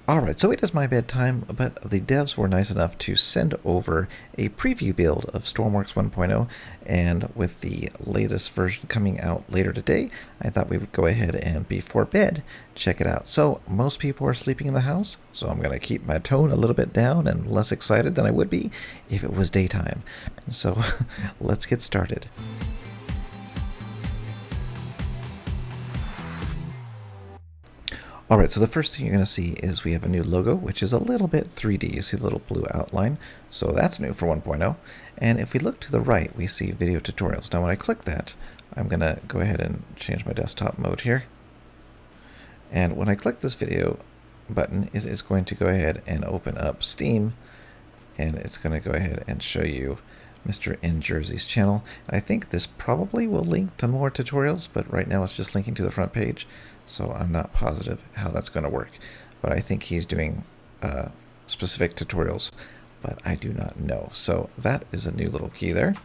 Alright, so it is my bedtime, but the devs were nice enough to send over a preview build of Stormworks 1.0, and with the latest version coming out later today, I thought we would go ahead and, before bed, check it out. So, most people are sleeping in the house, so I'm going to keep my tone a little bit down and less excited than I would be if it was daytime. So, let's get started. Alright, so the first thing you're going to see is we have a new logo, which is a little bit 3D. You see the little blue outline, so that's new for 1.0. And if we look to the right, we see video tutorials. Now when I click that, I'm going to go ahead and change my desktop mode here. And when I click this video button, it is going to go ahead and open up Steam, and it's going to go ahead and show you Mr. In Jersey's channel. And I think this probably will link to more tutorials, but right now it's just linking to the front page, so I'm not positive how that's going to work. But I think he's doing specific tutorials, but I do not know. So that is a new little key there.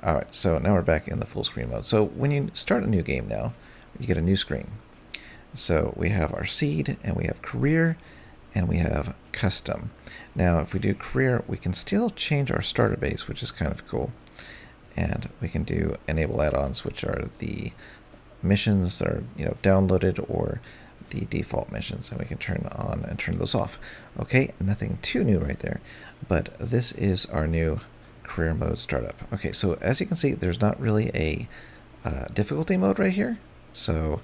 Alright, so now we're back in the full screen mode. So when you start a new game now, you get a new screen. So we have our seed, and we have career, and we have custom. Now if we do career, we can still change our starter base, which is kind of cool. And we can do enable add-ons, which are the missions that are downloaded, or the default missions, and we can turn on and turn those off. Okay, nothing too new right there, but this is our new career mode startup. Okay, so as you can see, there's not really a difficulty mode right here. So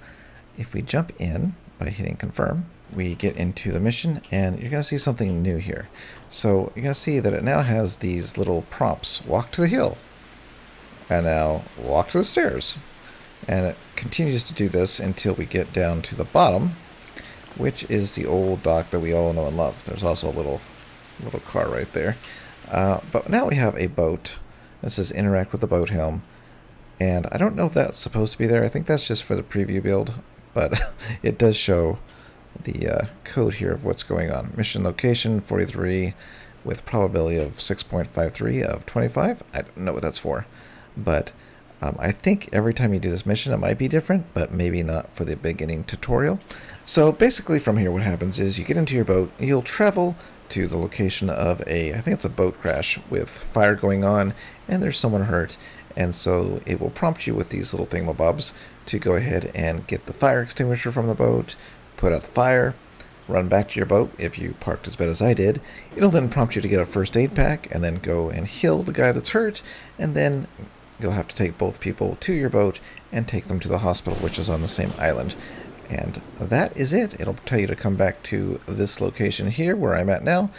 if we jump in by hitting confirm, we get into the mission, and you're going to see something new here. So you're going to see that it now has these little prompts: walk to the hill, and now walk to the stairs. And it continues to do this until we get down to the bottom, which is the old dock that we all know and love. There's also a little car right there. But now we have a boat. This says interact with the boat helm. And I don't know if that's supposed to be there. I think that's just for the preview build. But it does show the code here of what's going on. Mission location 43 with probability of 6.53 of 25. I don't know what that's for. But I think every time you do this mission, it might be different, but maybe not for the beginning tutorial. So basically from here, what happens is you get into your boat, you'll travel to the location of I think it's a boat crash with fire going on, and there's someone hurt. And so it will prompt you with these little thingamabobs to go ahead and get the fire extinguisher from the boat, put out the fire, run back to your boat if you parked as bad as I did. It'll then prompt you to get a first aid pack, and then go and heal the guy that's hurt, and then you'll have to take both people to your boat and take them to the hospital, which is on the same island. And that is it. It'll tell you to come back to this location here where I'm at now,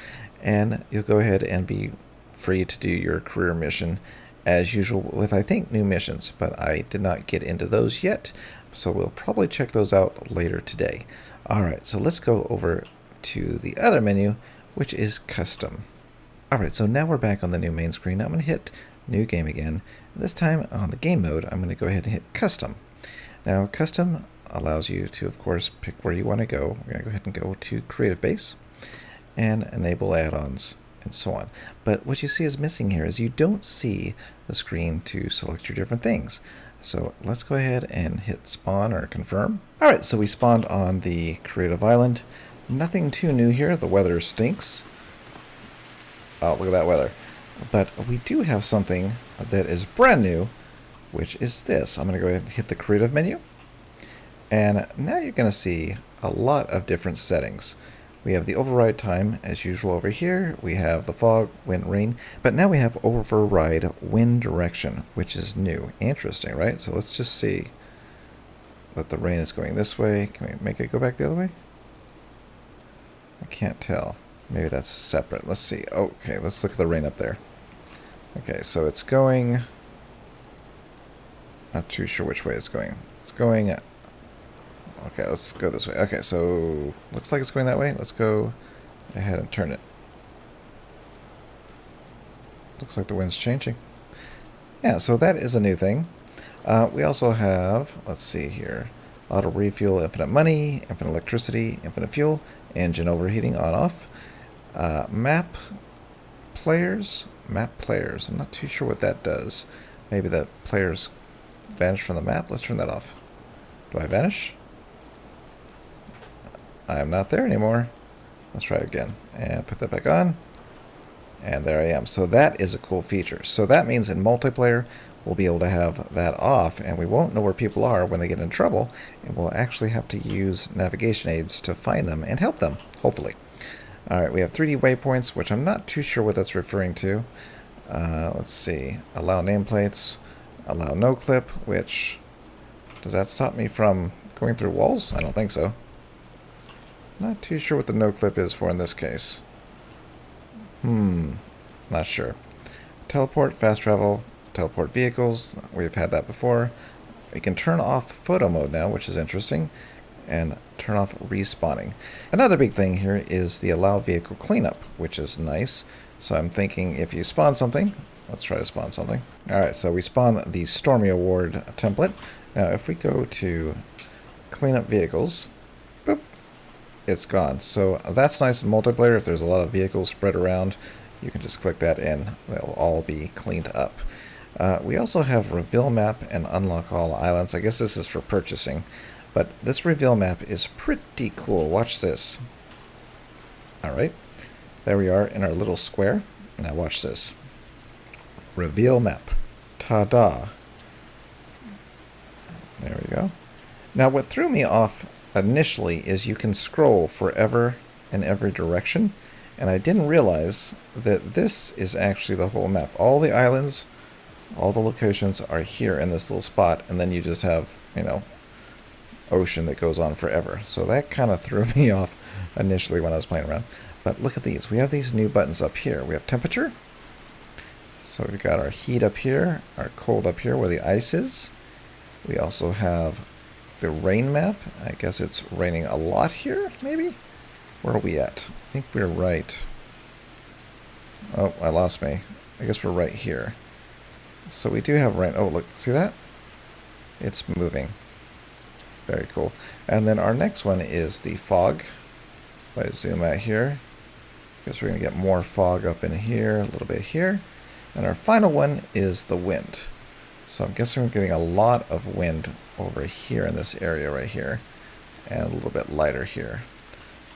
and you'll go ahead and be free to do your career mission as usual with, I think, new missions, but I did not get into those yet, so we'll probably check those out later today. Alright, so let's go over to the other menu, which is custom. Alright, so now we're back on the new main screen. I'm going to hit new game again. This time on the game mode, I'm going to go ahead and hit custom. Now custom allows you to, of course, pick where you want to go. We're going to go ahead and go to creative base and enable add-ons and so on. But what you see is missing here is you don't see the screen to select your different things. So let's go ahead and hit spawn or confirm. Alright, so we spawned on the creative island. Nothing too new here. The weather stinks. Oh, look at that weather. But we do have something that is brand new, which is this. I'm going to go ahead and hit the creative menu. And now you're going to see a lot of different settings. We have the override time as usual over here. We have the fog, wind, rain. But now we have override wind direction, which is new. Interesting, right? So let's just see that the rain is going this way. Can we make it go back the other way? I can't tell. Maybe that's separate. Let's see. Okay, let's look at the rain up there. Okay, so it's going... Not too sure which way it's going. It's going... Okay, let's go this way. Okay, so... Looks like it's going that way. Let's go ahead and turn it. Looks like the wind's changing. Yeah, so that is a new thing. We also have... Let's see here. Auto refuel, infinite money, infinite electricity, infinite fuel, engine overheating on-off. Map players. I'm not too sure what that does. Maybe the players vanish from the map. Let's turn that off. Do I vanish? I am not there anymore. Let's try again. And put that back on. And there I am. So that is a cool feature. So that means in multiplayer, we'll be able to have that off, and we won't know where people are when they get in trouble, and we'll actually have to use navigation aids to find them and help them, hopefully. Alright, we have 3D waypoints, which I'm not too sure what that's referring to. Let's see. Allow nameplates. Allow no clip, which... Does that stop me from going through walls? I don't think so. Not too sure what the no clip is for in this case. Not sure. Teleport, fast travel, teleport vehicles. We've had that before. We can turn off photo mode now, which is interesting, and turn off respawning. Another big thing here is the allow vehicle cleanup, which is nice. So I'm thinking if you spawn something, let's try to spawn something. Alright, so we spawn the Stormy Award template. Now if we go to cleanup vehicles, boop, it's gone. So that's nice in multiplayer. If there's a lot of vehicles spread around, you can just click that and they'll all be cleaned up. We also have reveal map and unlock all islands. I guess this is for purchasing, but this reveal map is pretty cool. Watch this. Alright, there we are in our little square. Now watch this. Reveal map. Ta-da. There we go. Now what threw me off initially is you can scroll forever in every direction, and I didn't realize that this is actually the whole map. All the islands, all the locations are here in this little spot, and then you just have, you know, ocean that goes on forever. So that kind of threw me off initially when I was playing around. But look at these. We have these new buttons up here. We have temperature. So we've got our heat up here, our cold up here where the ice is. We also have the rain map. I guess it's raining a lot here, maybe? Where are we at? I think we're right. Oh, I lost me. I guess we're right here. So we do have rain. Oh, look, see that? It's moving. Very cool. And then our next one is the fog. If I zoom out here, I guess we're going to get more fog up in here, a little bit here. And our final one is the wind. So I'm guessing we're getting a lot of wind over here in this area right here. And a little bit lighter here.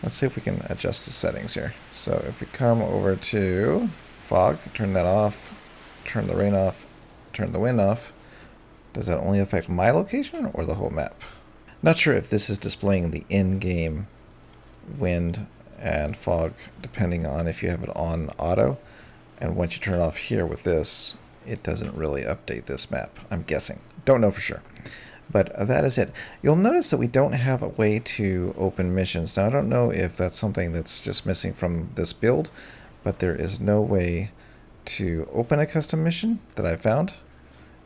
Let's see if we can adjust the settings here. So if we come over to fog, turn that off, turn the rain off, turn the wind off. Does that only affect my location or the whole map? Not sure if this is displaying the in-game wind and fog depending on if you have it on auto. And once you turn it off here with this, it doesn't really update this map, I'm guessing. Don't know for sure. But that is it. You'll notice that we don't have a way to open missions. Now, I don't know if that's something that's just missing from this build, but there is no way to open a custom mission that I found,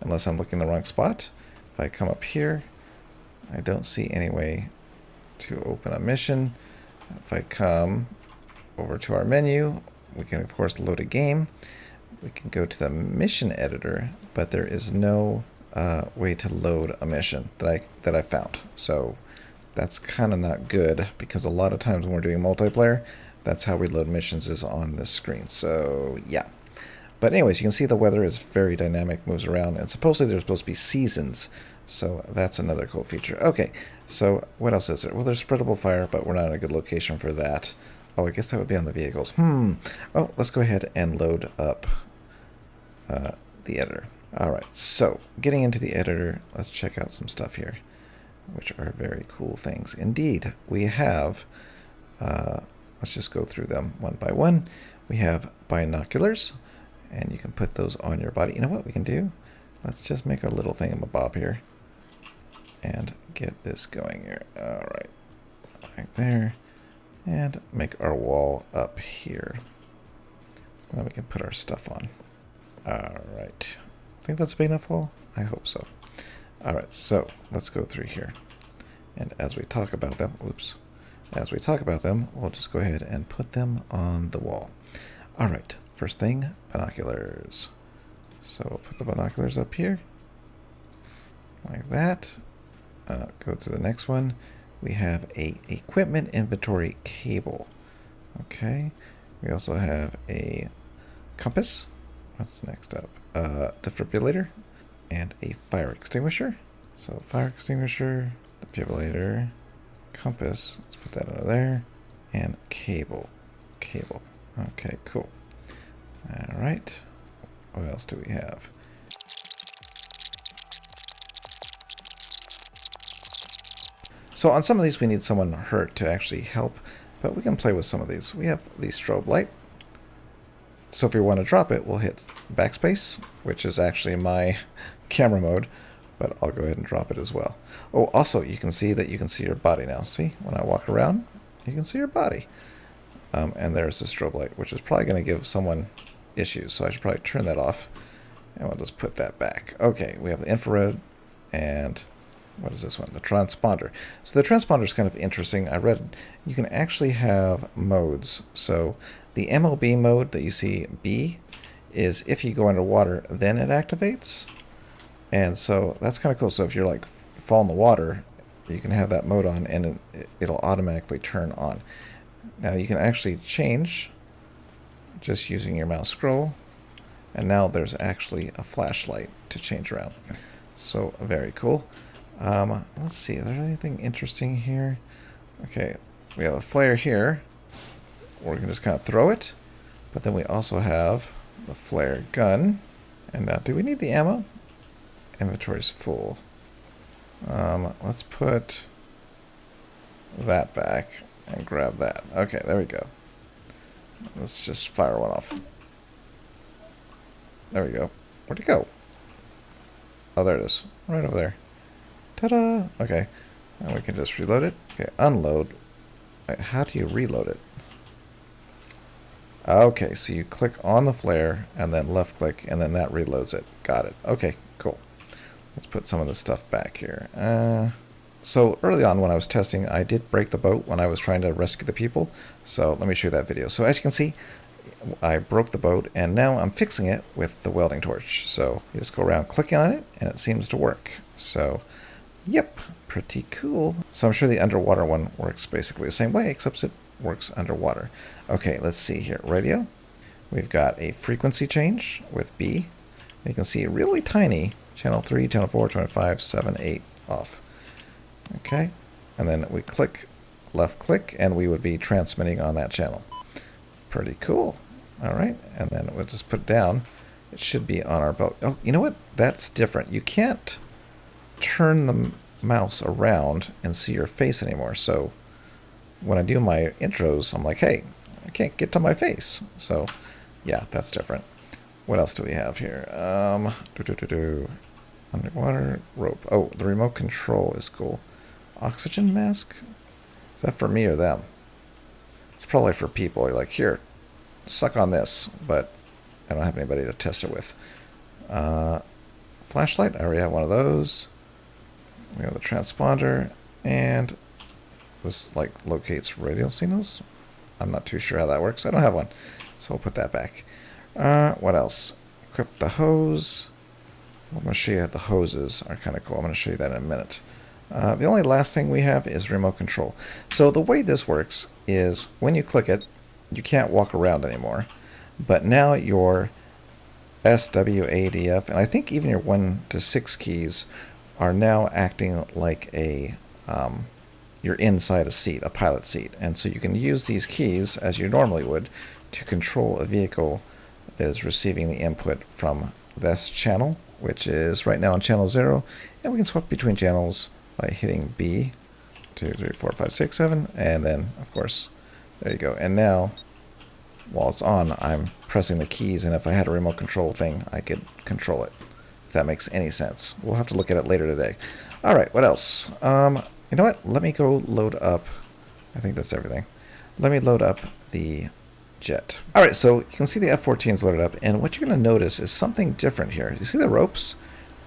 unless I'm looking in the wrong spot. If I come up here, I don't see any way to open a mission. If I come over to our menu, we can, of course, load a game. We can go to the mission editor, but there is no way to load a mission that I found. So that's kind of not good, because a lot of times when we're doing multiplayer, that's how we load missions, is on this screen. So yeah. But anyways, you can see the weather is very dynamic, moves around, and supposedly there's supposed to be seasons. So that's another cool feature. Okay, so what else is there? Well, there's spreadable fire, but we're not in a good location for that. Oh, I guess that would be on the vehicles. Oh, let's go ahead and load up the editor. Alright, so getting into the editor, let's check out some stuff here, which are very cool things. Indeed, we have, let's just go through them one by one. We have binoculars, and you can put those on your body. You know what we can do? Let's just make our little thingamabob here and get this going here. Alright, right there. And make our wall up here. Then we can put our stuff on. Alright. I think that's a big enough wall? I hope so. Alright, so let's go through here. And as we talk about them, as we talk about them, we'll just go ahead and put them on the wall. Alright, first thing, binoculars. So we'll put the binoculars up here. Like that. Go through the next one. We have a equipment inventory cable. Okay. We also have a compass. What's next up? Defibrillator and a fire extinguisher. So fire extinguisher, defibrillator, compass. Let's put that under there. and cable. Cable. Okay, cool. All right. What else do we have? So on some of these we need someone hurt to actually help, but we can play with some of these. We have the strobe light. So if we want to drop it, we'll hit backspace, which is actually my camera mode, but I'll go ahead and drop it as well. Oh, also you can see that you can see your body now. See, when I walk around, you can see your body. And there's the strobe light, which is probably going to give someone issues, so I should probably turn that off, and we'll just put that back. Okay, we have the infrared, and what is this one? The transponder. So the transponder is kind of interesting. I read you can actually have modes. So the MOB mode that you see B is if you go underwater, then it activates. And so that's kind of cool. So if you're like fall in the water, you can have that mode on and it'll automatically turn on. Now you can actually change just using your mouse scroll. And now there's actually a flashlight to change around. So very cool. Let's see, is there anything interesting here? Okay, we have a flare here. We can just kind of throw it. But then we also have the flare gun. And now, do we need the ammo? Inventory's full. Let's put that back and grab that. Okay, there we go. Let's just fire one off. There we go. Where'd it go? Oh, there it is. Right over there. Ta-da! Okay. And we can just reload it. Okay, unload. Wait, how do you reload it? Okay, so you click on the flare and then left click and then that reloads it. Got it. Okay, cool. Let's put some of this stuff back here. So early on when I was testing, I did break the boat when I was trying to rescue the people. So let me show you that video. So as you can see, I broke the boat and now I'm fixing it with the welding torch. So you just go around clicking on it and it seems to work. So yep, pretty cool. So I'm sure the underwater one works basically the same way, except it works underwater. Okay, let's see here. Radio. We've got a frequency change with B. You can see really tiny. Channel 3, channel 4, channel 5, 7, 8 off. Okay, and then we click, left click, and we would be transmitting on that channel. Pretty cool. All right, and then we'll just put it down. It should be on our boat. Oh, you know what? That's different. You can't turn the mouse around and see your face anymore. So when I do my intros, I'm like, hey, I can't get to my face. So yeah, that's different. What else do we have here? Underwater rope. Oh, the remote control is cool. Oxygen mask? Is that for me or them? It's probably for people. You're like, here, suck on this, but I don't have anybody to test it with. Flashlight, I already have one of those. We have the transponder, and this like locates radio signals. I'm not too sure how that works. I don't have one, so we'll put that back. What else? Equip the hose. I'm going to show you the hoses are kind of cool. I'm going to show you that in a minute. The only last thing we have is remote control. So the way this works is when you click it, you can't walk around anymore. But now your S, W, A, D, F, and I think even your 1 to 6 keys are now acting like a you're inside a seat, a pilot seat. And so you can use these keys, as you normally would, to control a vehicle that is receiving the input from this channel, which is right now on channel 0. And we can swap between channels by hitting B, 2, 3, 4, 5, 6, 7, and then, of course, there you go. And now, while it's on, I'm pressing the keys, and if I had a remote control thing, I could control it, if that makes any sense. We'll have to look at it later today. All right, what else? You know what? Let me go load up. I think that's everything. Let me load up the jet. All right, so you can see the F-14 is loaded up, and what you're going to notice is something different here. You see the ropes?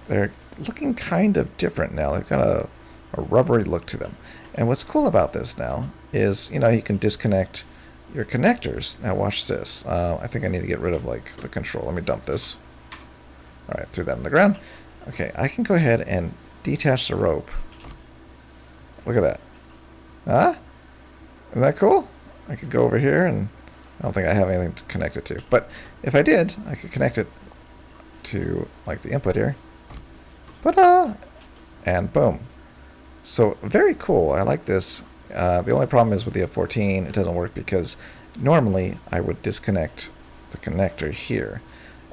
They're looking kind of different now. They've got a rubbery look to them. And what's cool about this now is, you know, you can disconnect your connectors. Now watch this. I think I need to get rid of like the control. Let me dump this. All right, threw that on the ground. Okay, I can go ahead and detach the rope. Look at that. Huh? Isn't that cool? I could go over here, and I don't think I have anything to connect it to. But if I did, I could connect it to like the input here. Ta-da! And boom. So very cool. I like this The only problem is with the F14, it doesn't work because normally I would disconnect the connector here.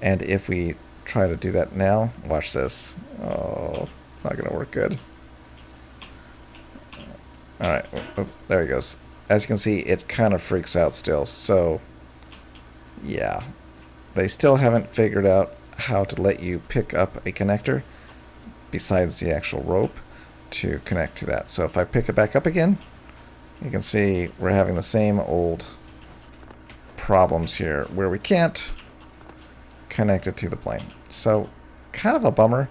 And if we try to do that now, watch this. Oh, not going to work good. Alright, oh, there he goes. As you can see, it kind of freaks out still. So, yeah. They still haven't figured out how to let you pick up a connector besides the actual rope to connect to that. So if I pick it back up again, you can see we're having the same old problems here where we can't connect it to the plane. So kind of a bummer,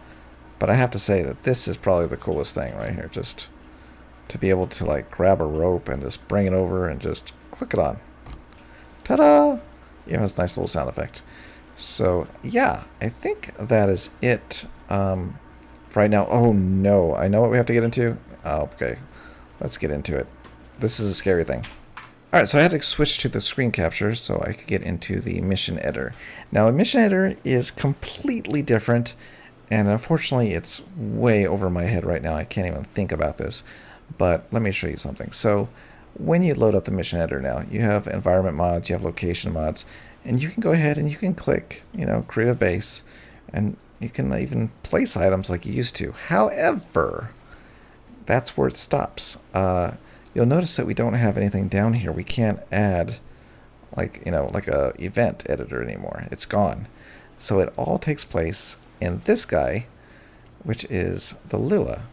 but I have to say that this is probably the coolest thing right here. Just to be able to like grab a rope and just bring it over and just click it on. Ta-da! Yeah, it has a nice little sound effect. So yeah, I think that is it right now. Oh no, I know what we have to get into. Oh, okay, let's get into it. This is a scary thing. Alright, so I had to switch to the screen capture so I could get into the mission editor. Now the mission editor is completely different, and unfortunately it's way over my head right now. I can't even think about this. But let me show you something. So when you load up the mission editor now, you have environment mods, you have location mods, and you can go ahead and you can click, create a base, and you can even place items like you used to. However, that's where it stops. You'll notice that we don't have anything down here. We can't add like a event editor anymore. It's gone. So it all takes place in this guy, which is the Lua.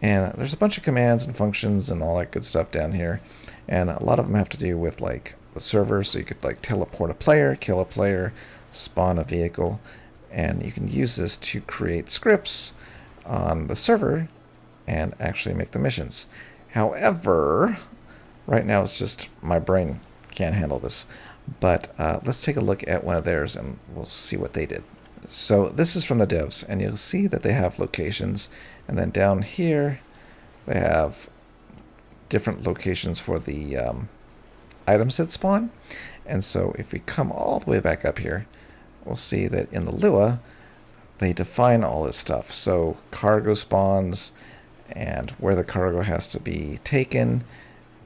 And there's a bunch of commands and functions and all that good stuff down here. And a lot of them have to do with like the server. So you could like teleport a player, kill a player, spawn a vehicle. And you can use this to create scripts on the server and actually make the missions. However, right now it's just my brain can't handle this. But let's take a look at one of theirs and we'll see what they did. So this is from the devs, and you'll see that they have locations, and then down here they have different locations for the items that spawn. And so if we come all the way back up here, we'll see that in the Lua they define all this stuff. So cargo spawns, and where the cargo has to be taken,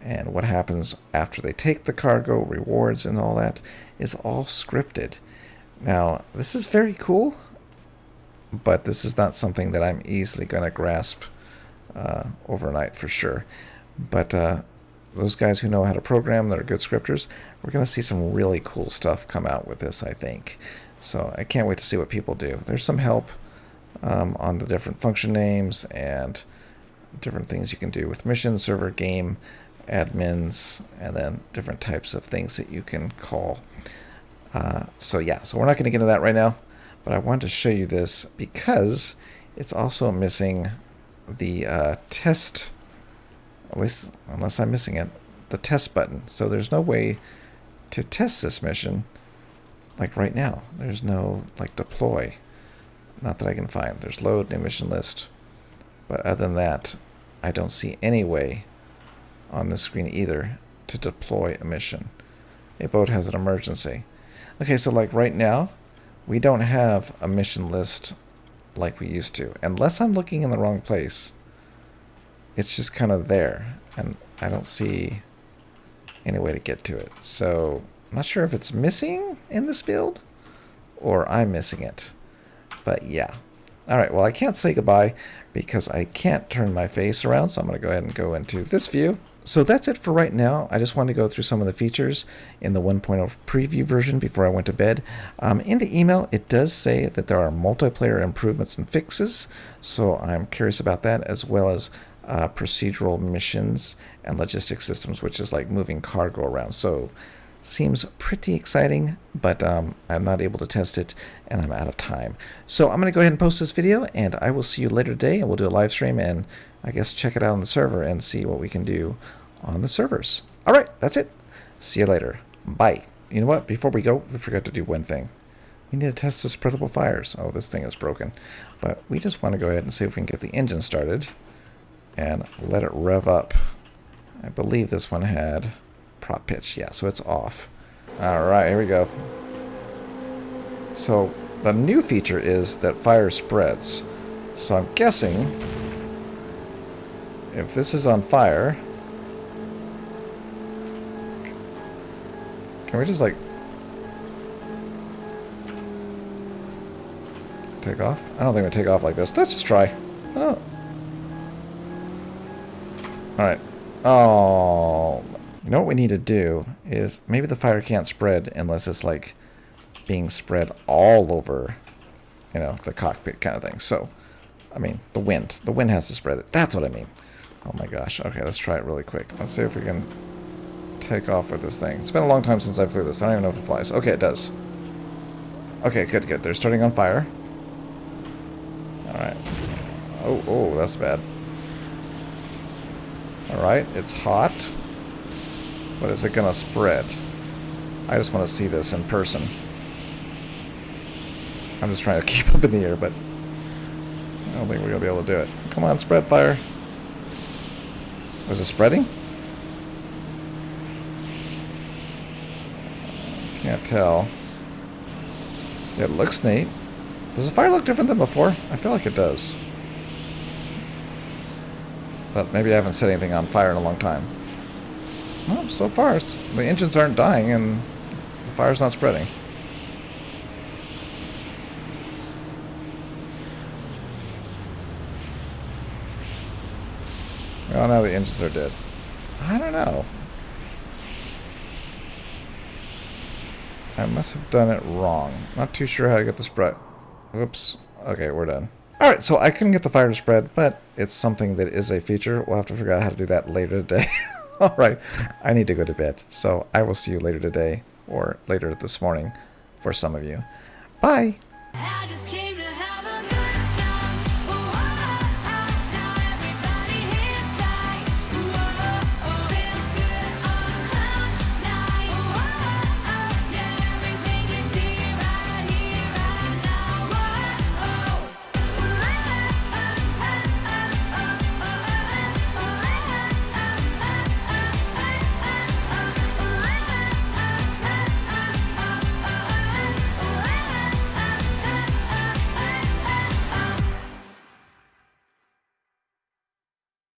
and what happens after they take the cargo, rewards and all that is all scripted. Now, this is very cool, but this is not something that I'm easily going to grasp overnight for sure. But those guys who know how to program, that are good scripters, we're going to see some really cool stuff come out with this, I think. So I can't wait to see what people do. There's some help on the different function names and different things you can do with mission, server, game, admins, and then different types of things that you can call. So we're not going to get into that right now, but I wanted to show you this because it's also missing the test, at least unless I'm missing it, the test button. So there's no way to test this mission like right now. There's no like deploy, not that I can find. There's load, new mission list, but other than that, I don't see any way on this screen either to deploy a mission. A boat has an emergency. Okay, so like right now, we don't have a mission list like we used to. Unless I'm looking in the wrong place, it's just kind of there, and I don't see any way to get to it. So I'm not sure if it's missing in this build or I'm missing it. But yeah. Alright, well I can't say goodbye because I can't turn my face around, so I'm going to go ahead and go into this view. So that's it for right now. I just wanted to go through some of the features in the 1.0 preview version before I went to bed. In the email, it does say that there are multiplayer improvements and fixes, so I'm curious about that, as well as procedural missions and logistic systems, which is like moving cargo around. So seems pretty exciting, but I'm not able to test it, and I'm out of time. So I'm going to go ahead and post this video, and I will see you later today, and we'll do a live stream, and I guess check it out on the server and see what we can do on the servers. All right, that's it. See you later. Bye. You know what? Before we go, we forgot to do one thing. We need to test the spreadable fires. Oh, this thing is broken. But we just want to go ahead and see if we can get the engine started and let it rev up. I believe this one had prop pitch. Yeah, so it's off. All right, here we go. So the new feature is that fire spreads. So I'm guessing if this is on fire, Can we just, like, take off? I don't think we take off like this. Let's just try. Oh. Alright. Oh. You know what we need to do is maybe the fire can't spread unless it's, like, being spread all over, you know, the cockpit kind of thing. So, I mean, the wind. The wind has to spread it. That's what I mean. Oh my gosh. Okay, let's try it really quick. Let's see if we can take off with this thing. It's been a long time since I flew this. I don't even know if it flies. Okay, it does. Okay, good, good. They're starting on fire. Alright. Oh, that's bad. Alright, it's hot. But is it gonna spread? I just want to see this in person. I'm just trying to keep up in the air, but I don't think we're gonna be able to do it. Come on, spread fire. Is it spreading? Can't tell. It looks neat. Does the fire look different than before? I feel like it does. But maybe I haven't set anything on fire in a long time. Well, so far, the engines aren't dying and the fire's not spreading. Oh, now the engines are dead. I don't know. I must have done it wrong. Not too sure how to get the spread. Whoops. Okay, we're done. Alright, so I couldn't get the fire to spread, but it's something that is a feature. We'll have to figure out how to do that later today. Alright, I need to go to bed. So I will see you later today, or later this morning for some of you. Bye!